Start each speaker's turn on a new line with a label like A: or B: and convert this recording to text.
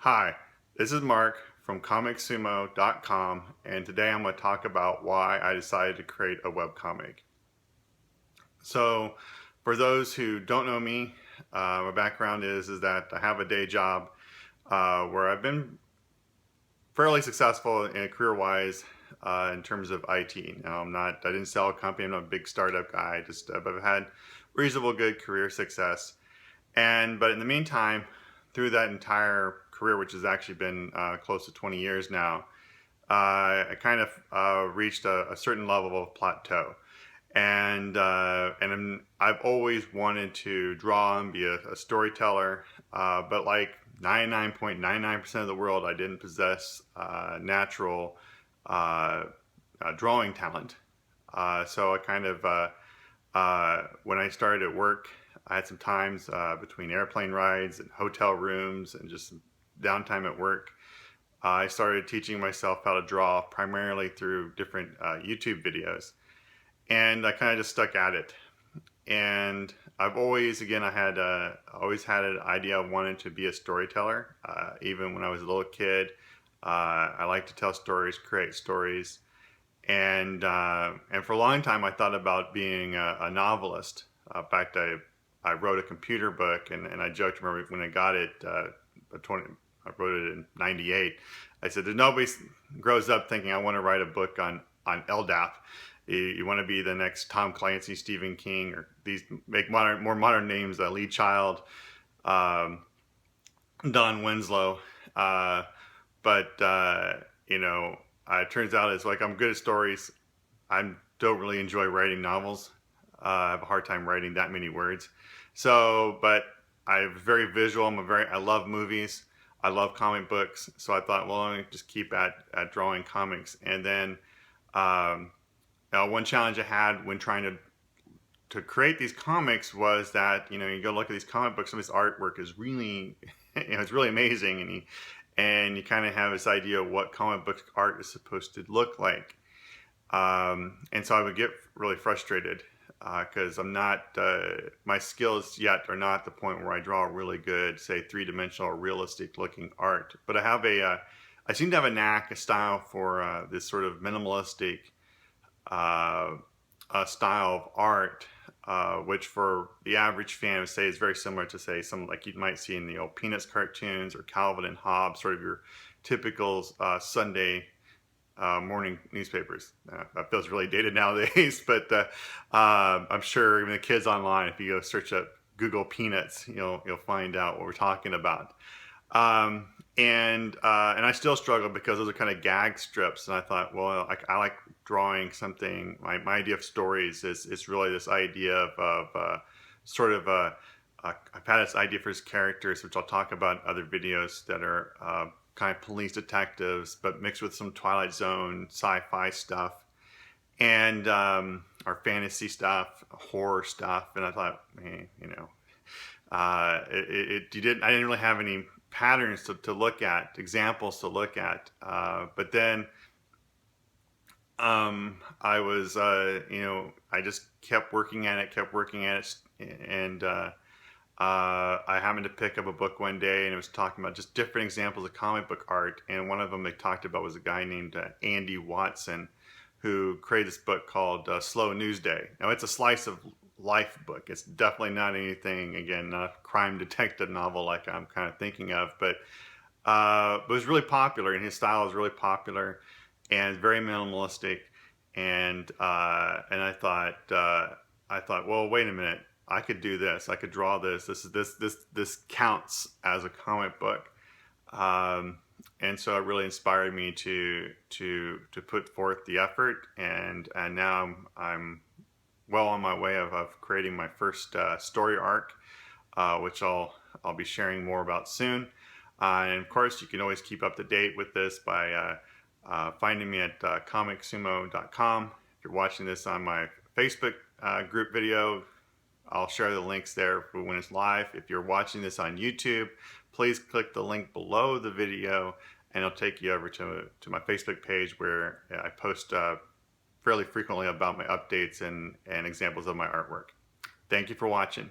A: Hi, this is Mark from ComicSumo.com, and today I'm going to talk about why I decided to create a webcomic. So, for those who don't know me, my background is that I have a day job where I've been fairly successful in career-wise in terms of IT. Now, I didn't sell a company. I'm not a big startup guy. But I've had reasonable good career success. But in the meantime, through that entire career, which has actually been close to 20 years now, I kind of reached a certain level of plateau. I've always wanted to draw and be a storyteller, but like 99.99% of the world, I didn't possess natural uh, drawing talent. So I kind of, when I started at work, I had some times between airplane rides and hotel rooms and just some downtime at work. I started teaching myself how to draw primarily through different YouTube videos. And I kind of just stuck at it. And I've always, again, always had an idea of wanting to be a storyteller. Even when I was a little kid, I like to tell stories, create stories. And for a long time, I thought about being a novelist. In fact, I wrote a computer book, and I joked, remember when I got it, I wrote it in '98. I said, nobody grows up thinking I want to write a book on LDAP. You want to be the next Tom Clancy, Stephen King, or these make more modern names, Lee Child, um, Don Winslow. But it turns out it's like I'm good at stories. I don't really enjoy writing novels. I have a hard time writing that many words. But I'm very visual. I love movies. I love comic books. So I thought, well, let me just keep at drawing comics. And then one challenge I had when trying to create these comics was that you go look at these comic books, some of this artwork is really it's really amazing, and you kind of have this idea of what comic book art is supposed to look like. And so I would get really frustrated because my skills yet are not at the point where I draw really good, say, three-dimensional, realistic looking art. But I seem to have a style for this sort of minimalistic style of art, which for the average fan would say is very similar to, say, some like you might see in the old Peanuts cartoons or Calvin and Hobbes, sort of your typical Sunday morning newspapers. That feels really dated nowadays, but I'm sure even the kids online, if you go search up Google Peanuts, you'll find out what we're talking about. And I still struggle because those are kind of gag strips, and I thought, well, I like drawing something. My idea of stories is really this idea of sort of I've had this idea for his characters, which I'll talk about in other videos, that are kind of police detectives, but mixed with some Twilight Zone sci-fi stuff, and our fantasy stuff, horror stuff. And I thought, hey, I didn't really have any patterns to look at, examples to look at. But then I just kept working at it, and I happened to pick up a book one day, and it was talking about just different examples of comic book art. And one of them they talked about was a guy named Andy Watson, who created this book called Slow News Day. Now, it's a slice of life book. It's definitely not anything, again, not a crime detective novel like I'm kind of thinking of, but it was really popular, and his style is really popular and very minimalistic. And I thought, well, wait a minute, I could do this. I could draw this. This counts as a comic book. And so it really inspired me to put forth the effort, and now I'm well on my way of creating my first story arc, which I'll be sharing more about soon. And of course, you can always keep up to date with this by finding me at ComicSumo.com. If you're watching this on my Facebook group video, I'll share the links there for when it's live. If you're watching this on YouTube, please click the link below the video, and it'll take you over to my Facebook page, where I post fairly frequently about my updates and examples of my artwork. Thank you for watching.